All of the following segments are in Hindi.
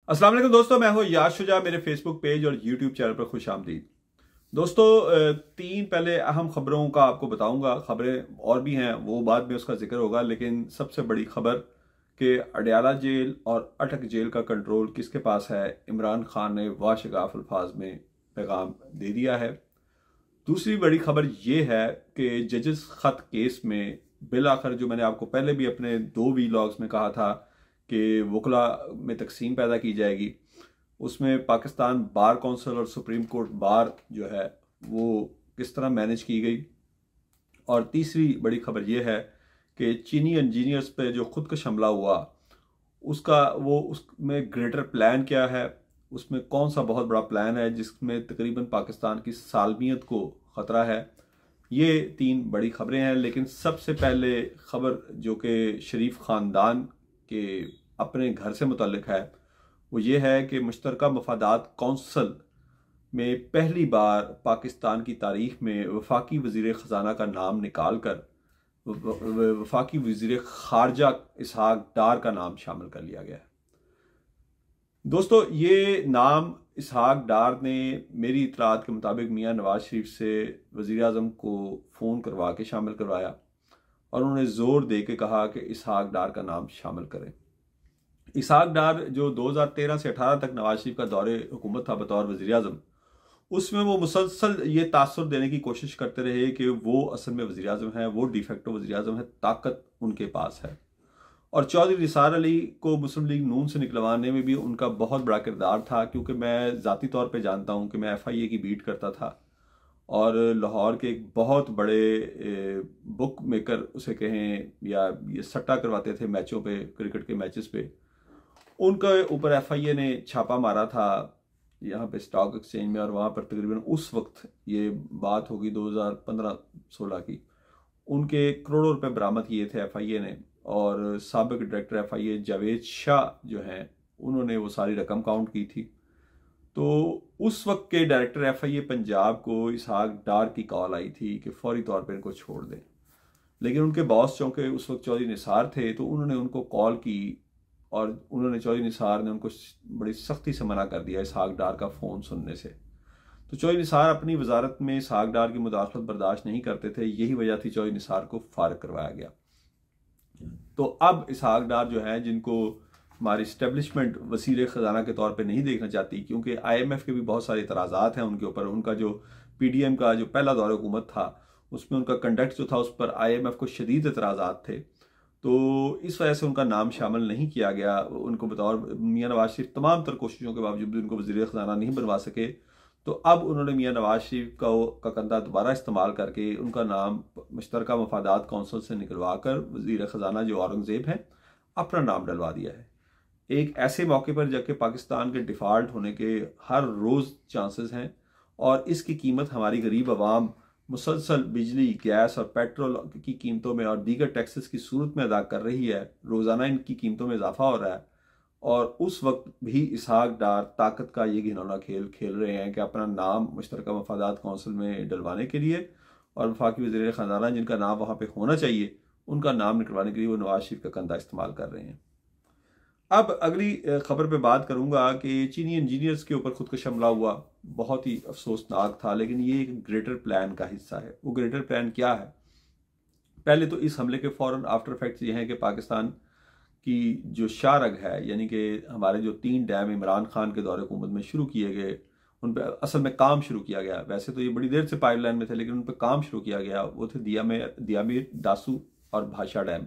अस्सलाम वालेकुम दोस्तों, मैं हूं याश शुजा। मेरे फेसबुक पेज और यूट्यूब चैनल पर खुश आमदीद। दोस्तों, तीन पहले अहम खबरों का आपको बताऊंगा। खबरें और भी हैं, वो बाद में उसका जिक्र होगा, लेकिन सबसे बड़ी खबर कि अडयाला जेल और अटक जेल का कंट्रोल किसके पास है, इमरान खान ने वाशगाफ अल्फाज में पैगाम दे दिया है। दूसरी बड़ी खबर यह है कि जजेस खत केस में बिल आखिर, जो मैंने आपको पहले भी अपने 2 वीलॉग्स में कहा था कि वकला में तकसीम पैदा की जाएगी, उसमें पाकिस्तान बार कौंसिल और सुप्रीम कोर्ट बार जो है वो किस तरह मैनेज की गई। और तीसरी बड़ी खबर यह है कि चीनी इंजीनियर्स पे जो खुदकश हमला हुआ उसमें ग्रेटर प्लान क्या है, उसमें कौन सा बहुत बड़ा प्लान है जिसमें तकरीबन पाकिस्तान की सालमियत को ख़तरा है। ये तीन बड़ी खबरें हैं, लेकिन सबसे पहले खबर जो कि शरीफ ख़ानदान के अपने घर से मुतल्लिक है, वो ये है कि मुश्तरका मफादात कौंसल में पहली बार पाकिस्तान की तारीख में वफाकी वज़ीर ख़जाना का नाम निकाल कर वफाकी वज़ीर ख़ारजा इसहाक डार का नाम शामिल कर लिया गया है। दोस्तों, ये नाम इसहाक डार ने मेरी इतलात के मुताबिक मियाँ नवाज शरीफ से वज़ीर आज़म को फ़ोन करवा के शामिल करवाया और उन्होंने ज़ोर दे के कहा कि इसहाक डार का नाम शामिल करें। इसहाक डार जो 2013 से 18 तक नवाज शरीफ का दौरे हुकूमत था बतौर वज़ीर आज़म, उसमें वो मुसलसल ये तासुर देने की कोशिश करते रहे कि वो असल में वज़ीर आज़म है, वो डिफेक्टो वज़ीर आज़म है, ताकत उनके पास है। और चौधरी निसार अली को मुस्लिम लीग नून से निकलवाने में भी उनका बहुत बड़ा किरदार था, क्योंकि मैं ज़ाती तौर पे जानता हूँ कि मैं FIA की बीट करता था और लाहौर के एक बहुत बड़े बुक मेकर उसे कहें या ये सट्टा करवाते थे मैचों पे, क्रिकेट के मैचेस पे, उनके ऊपर FIA ने छापा मारा था यहाँ पे स्टॉक एक्सचेंज में। और वहाँ पर तकरीबन उस वक्त ये बात होगी 2015-16 की, उनके करोड़ों रुपए बरामद किए थे FIA ने। और साबिक डायरेक्टर FIA जावेद शाह जो हैं, उन्होंने वो सारी रकम काउंट की थी। तो उस वक्त के डायरेक्टर FIA पंजाब को इसहाक डार की कॉल आई थी कि फौरी तौर पर इनको छोड़ दें, लेकिन उनके बॉस चूंकि उस वक्त चौधरी निसार थे, तो उन्होंने उनको कॉल की और चौधरी निसार ने उनको बड़ी सख्ती से मना कर दिया इसहाक डार का फ़ोन सुनने से। तो चौधरी निसार अपनी वजारत में इसहाक डार की मुदाखलत बर्दाश्त नहीं करते थे, यही वजह थी चौधरी निसार को फारिग करवाया गया। तो अब इसहाक डार जो है, जिनको हमारी इस्टेब्लिशमेंट वसीले ख़जाना के तौर पे नहीं देखना चाहती, क्योंकि IMF के भी बहुत सारे इतराज़ात हैं उनके ऊपर। उनका जो PDM का जो पहला दौर हुकूमत था, उसमें उनका कंडक्ट जो था, उस पर IMF को शदीद इतराज़ात थे। तो इस वजह से उनका नाम शामिल नहीं किया गया। उनको बतौर मियाँ नवाज शरीफ तमाम तर कोशिशों के बावजूद भी उनको वज़ीर ख़जाना नहीं बनवा सके। तो अब उन्होंने मियाँ नवाज शरीफ का कंधा दोबारा इस्तेमाल करके उनका नाम मुश्तरका मफादात कौंसिल से निकलवा कर वज़ीर ख़जाना जो औरंगज़ेब हैं, अपना नाम डलवा दिया है। एक ऐसे मौके पर जबकि पाकिस्तान के डिफ़ॉल्ट होने के हर रोज़ चांसेस हैं और इसकी कीमत हमारी गरीब आवाम मुसलसल बिजली, गैस और पेट्रोल की कीमतों में और दीगर टैक्सेस की सूरत में अदा कर रही है। रोज़ाना इनकी कीमतों में इजाफा हो रहा है और उस वक्त भी इसहाक डार ताकत का ये घिनौना खेल खेल रहे हैं कि अपना नाम मुश्तरका मफादात कौंसिल में डलवाने के लिए और वफाकी वज़ीर ख़ज़ाना जिनका नाम वहाँ पर होना चाहिए, उनका नाम निकलवाने के लिए वो नवाज शरीफ का कंधा इस्तेमाल कर रहे हैं। अब अगली खबर पे बात करूंगा कि चीनी इंजीनियर्स के ऊपर खुदकश हमला हुआ, बहुत ही अफसोसनाक था, लेकिन ये एक ग्रेटर प्लान का हिस्सा है। वो ग्रेटर प्लान क्या है? पहले तो इस हमले के फौरन आफ्टर इफेक्ट्स ये हैं कि पाकिस्तान की जो शाहरग है, यानी कि हमारे जो 3 डैम इमरान खान के दौरे हुकूमत में शुरू किए गए, उन पर असल में काम शुरू किया गया। वैसे तो ये बड़ी देर से पाइपलाइन में थे, लेकिन उन पर काम शुरू किया गया। वो थे दियामीर, दासू और भाषा डैम।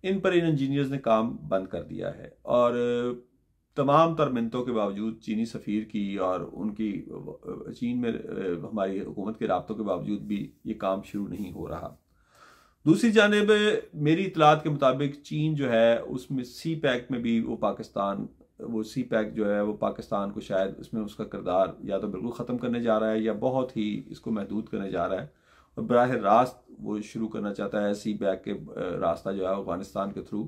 इन पर इन इंजीनियर्स ने काम बंद कर दिया है और तमाम तर मिन्नतों के बावजूद, चीनी सफ़ीर की और उनकी चीन में हमारी हुकूमत के राब्तों के बावजूद भी ये काम शुरू नहीं हो रहा। दूसरी जानिब मेरी इतलात के मुताबिक चीन जो है, उसमें CPEC में भी वो CPEC जो है वो पाकिस्तान को शायद उसमें उसका किरदार या तो बिल्कुल ख़त्म करने जा रहा है या बहुत ही इसको महदूद करने जा रहा है और बराह रास्त वो शुरू करना चाहता है CPEC के रास्ता जो है अफगानिस्तान के थ्रू,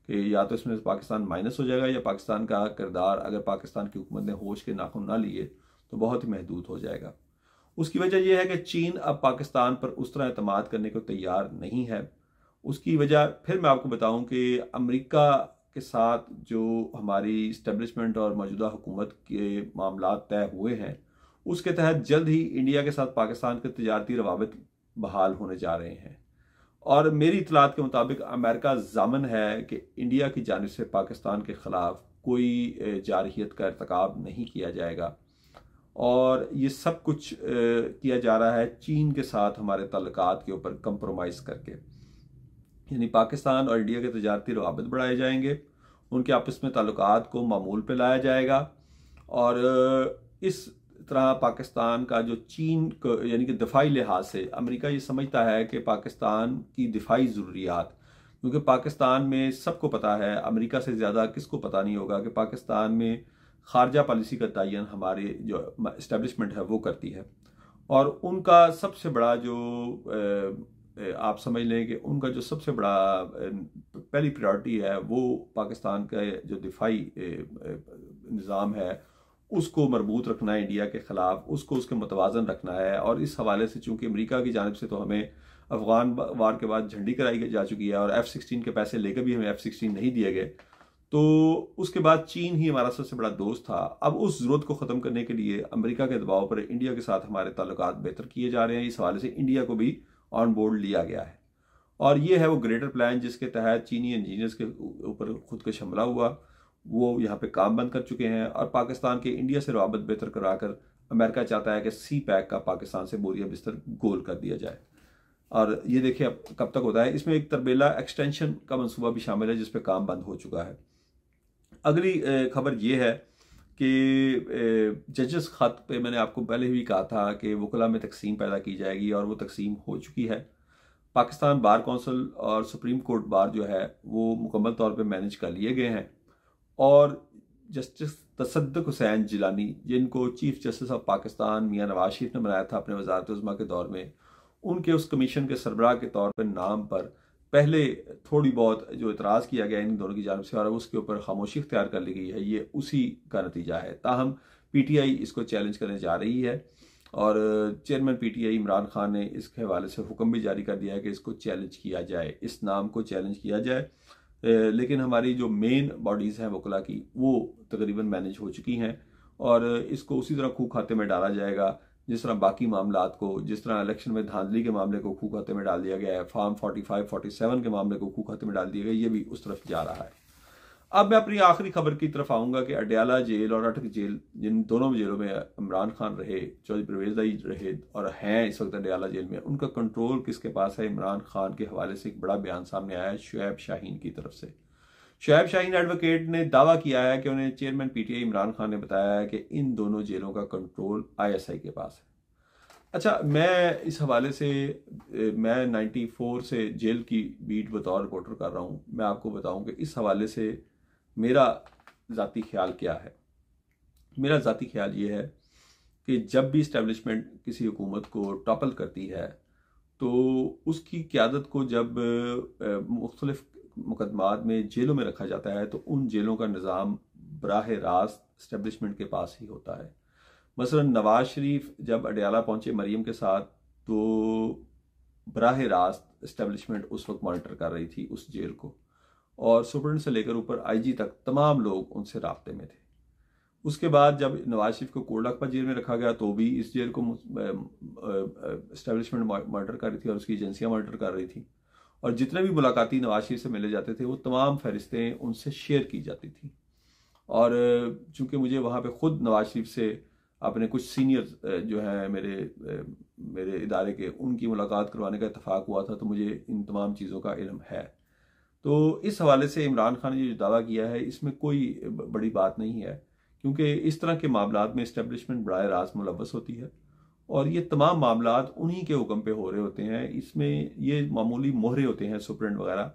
कि या तो इसमें पाकिस्तान माइनस हो जाएगा या पाकिस्तान का किरदार, अगर पाकिस्तान की हुकूमत ने होश के नाखून ना लिए, तो बहुत ही महदूद हो जाएगा। उसकी वजह यह है कि चीन अब पाकिस्तान पर उस तरह एतमाद करने को तैयार नहीं है। उसकी वजह फिर मैं आपको बताऊं कि अमेरिका के साथ जो हमारी इस्टेब्लिशमेंट और मौजूदा हुकूमत के मामला तय हुए हैं, उसके तहत जल्द ही इंडिया के साथ पाकिस्तान के तजारती रवाबित बहाल होने जा रहे हैं। और मेरी इतलात के मुताबिक अमेरिका ज़ामन है कि इंडिया की जानिब से पाकिस्तान के ख़िलाफ़ कोई जारहियत का इर्तिकाब नहीं किया जाएगा। और ये सब कुछ किया जा रहा है चीन के साथ हमारे ताल्लुकात के ऊपर कंप्रोमाइज़ करके, यानी पाकिस्तान और इंडिया के तजारती रवाबित बढ़ाए जाएंगे, उनके आपस में ताल्लुकात को मामूल पे लाया जाएगा। और इस तरह पाकिस्तान का जो चीन को यानी कि दिफाई लिहाज से अमेरिका ये समझता है कि पाकिस्तान की दिफाई ज़रूरियात, क्योंकि पाकिस्तान में सबको पता है, अमेरिका से ज़्यादा किसको पता नहीं होगा कि पाकिस्तान में खारजा पॉलिसी का तयन हमारे जो इस्टेब्लिशमेंट है वो करती है। और उनका सबसे बड़ा जो आप समझ लें कि उनका जो सबसे बड़ा पहली प्रायोरिटी है वो पाकिस्तान का जो दिफाई निज़ाम है उसको मजबूत रखना है, इंडिया के ख़िलाफ़ उसको उसके मुतवाज़न रखना है। और इस हवाले से चूँकि अमेरिका की जानिब से तो हमें अफ़गान वार के बाद झंडी कराई जा चुकी है और F-16 के पैसे लेकर भी हमें F-16 नहीं दिए गए, तो उसके बाद चीन ही हमारा सबसे बड़ा दोस्त था। अब उस ज़रूरत को ख़त्म करने के लिए अमेरिका के दबाव पर इंडिया के साथ हमारे ताल्लुकात बेहतर किए जा रहे हैं। इस हवाले से इंडिया को भी ऑन बोर्ड लिया गया है और ये है वो ग्रेटर प्लान जिसके तहत चीनी इंजीनियर्स के ऊपर खुद का हमला हुआ, वो यहाँ पे काम बंद कर चुके हैं। और पाकिस्तान के इंडिया से रवाबत बेहतर कराकर अमेरिका चाहता है कि CPEC का पाकिस्तान से बोरिया बिस्तर गोल कर दिया जाए। और ये देखिए अब कब तक होता है। इसमें एक तरबेला एक्सटेंशन का मंसूबा भी शामिल है जिस पे काम बंद हो चुका है। अगली खबर ये है कि जजेस खत पे मैंने आपको पहले भी कहा था कि वकला में तकसीम पैदा की जाएगी और वो तकसीम हो चुकी है। पाकिस्तान बार कौंसिल और सुप्रीम कोर्ट बार जो है वो मुकम्मल तौर पे मैनेज कर लिए गए हैं और जस्टिस तसद्दुक हुसैन जिलानी, जिनको चीफ जस्टिस ऑफ पाकिस्तान मियां नवाज शरीफ ने बनाया था अपने वज़ारत उज़्मा के दौर में, उनके उस कमीशन के सरबराह के तौर पर नाम पर पहले थोड़ी बहुत जो इतराज़ किया गया इन दोनों की जानिब से और उसके ऊपर खामोशी इख्तियार कर ली गई है, ये उसी का नतीजा है। ताहम PTI इसको चैलेंज करने जा रही है और चेयरमैन PTI इमरान खान ने इसके हवाले से हुक्म भी जारी कर दिया है कि इसको चैलेंज किया जाए, इस नाम को चैलेंज किया जाए। लेकिन हमारी जो मेन बॉडीज़ हैं वकला की वो तकरीबन मैनेज हो चुकी हैं और इसको उसी तरह खूह खाते में डाला जाएगा जिस तरह बाकी मामलात को, जिस तरह इलेक्शन में धांधली के मामले को खूह खाते में डाल दिया गया है, फॉर्म 45-47 के मामले को खूह खाते में डाल दिया गया, ये भी उस तरफ जा रहा है। अब मैं अपनी आखिरी खबर की तरफ आऊँगा कि अडयाला जेल और अटक जेल, जिन दोनों जेलों में इमरान खान रहे, चौधरी परवेज़ आई रहे और हैं इस वक्त अडयाला जेल में, उनका कंट्रोल किसके पास है? इमरान खान के हवाले से एक बड़ा बयान सामने आया है शुएब शाहीन की तरफ से। शुएब शाहीन एडवोकेट ने दावा किया है कि उन्हें चेयरमैन PTI इमरान खान ने बताया है कि इन दोनों जेलों का कंट्रोल ISI के पास है। अच्छा, मैं इस हवाले से मैं 94 से जेल की बीट बतौर रिपोर्टर कर रहा हूँ। मैं आपको बताऊँ कि इस हवाले से मेरा ज़ाती ख्याल क्या है। मेरा ज़ाती ख्याल ये है कि जब भी इस्टेब्लिशमेंट किसी हुकूमत को टॉपल करती है तो उसकी क़यादत को जब मुख्तलिफ मुकदमात में जेलों में रखा जाता है तो उन जेलों का निज़ाम बराह रास्त इस्टेब्लिशमेंट के पास ही होता है। मसलन नवाज शरीफ जब अडयाला पहुंचे मरियम के साथ तो बराह रास्त इस्टेब्लिशमेंट उस वक्त मॉनिटर कर रही थी उस जेल को और सुप्रीम से लेकर ऊपर IG तक तमाम लोग उनसे राब्ते में थे। उसके बाद जब नवाज शरीफ को कोटलखपत जेल में रखा गया तो भी इस जेल को इस्टेब्लिशमेंट मॉनिटर कर रही थी और उसकी एजेंसियां मॉनिटर कर रही थी और जितने भी मुलाकाती नवाज शरीफ से मिले जाते थे वो तमाम फहरिस्तें उनसे शेयर की जाती थी। और चूंकि मुझे वहाँ पे खुद नवाज शरीफ से अपने कुछ सीनियर जो हैं मेरे इदारे के, उनकी मुलाकात करवाने का इत्तेफाक हुआ था तो मुझे इन तमाम चीज़ों का इल्म है। तो इस हवाले से इमरान खान ने जो दावा किया है इसमें कोई बड़ी बात नहीं है, क्योंकि इस तरह के मामलात में इस्टेब्लिशमेंट बराह रास्त मुलव्वस होती है और ये तमाम मामलात उन्हीं के हुक्म पे हो रहे होते हैं। इसमें ये मामूली मोहरे होते हैं सुप्रीम वगैरह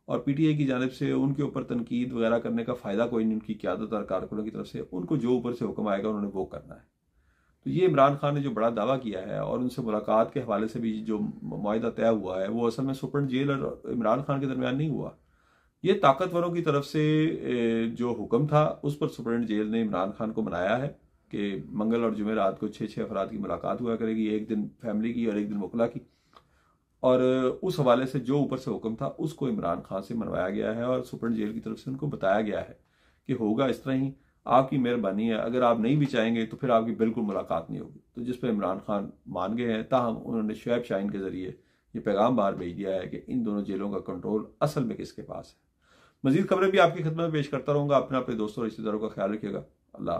और PTI की जानिब से उनके ऊपर तनकीद वगैरह करने का फ़ायदा कोई नहीं। उनकी क़यादत और कारकुनों की तरफ से उनको जो ऊपर से हुक्म आएगा उन्होंने वो करना है। तो ये इमरान खान ने जो बड़ा दावा किया है और उनसे मुलाकात के हवाले से भी जो मुआहिदा तय हुआ है वो असल में सुप्रीम जेल और इमरान खान के दरमियान नहीं हुआ। ये ताकतवरों की तरफ से जो हुक्म था उस पर सुप्रीम जेल ने इमरान खान को बनाया है कि मंगल और जुमेरात को 6-6 अफराद की मुलाकात हुआ करेगी, एक दिन फैमिली की और एक दिन वकला की। और उस हवाले से जो ऊपर से हुक्म था उसको इमरान खान से मनवाया गया है और सुप्रीम जेल की तरफ से उनको बताया गया है कि होगा इस तरह ही, आपकी मेहरबानी है, अगर आप नहीं भी चाहेंगे तो फिर आपकी बिल्कुल मुलाकात नहीं होगी। तो जिस पर इमरान खान मान गए हैं, ताहम उन्होंने शुएब शाहीन के जरिए ये पैगाम बाहर भेज दिया है कि इन दोनों जेलों का कंट्रोल असल में किसके पास है। मजीद खबरें भी आपकी खिदमत में पेश करता रहूंगा। अपने दोस्तों और रिश्तेदारों का ख्याल रखिएगा। अल्लाह।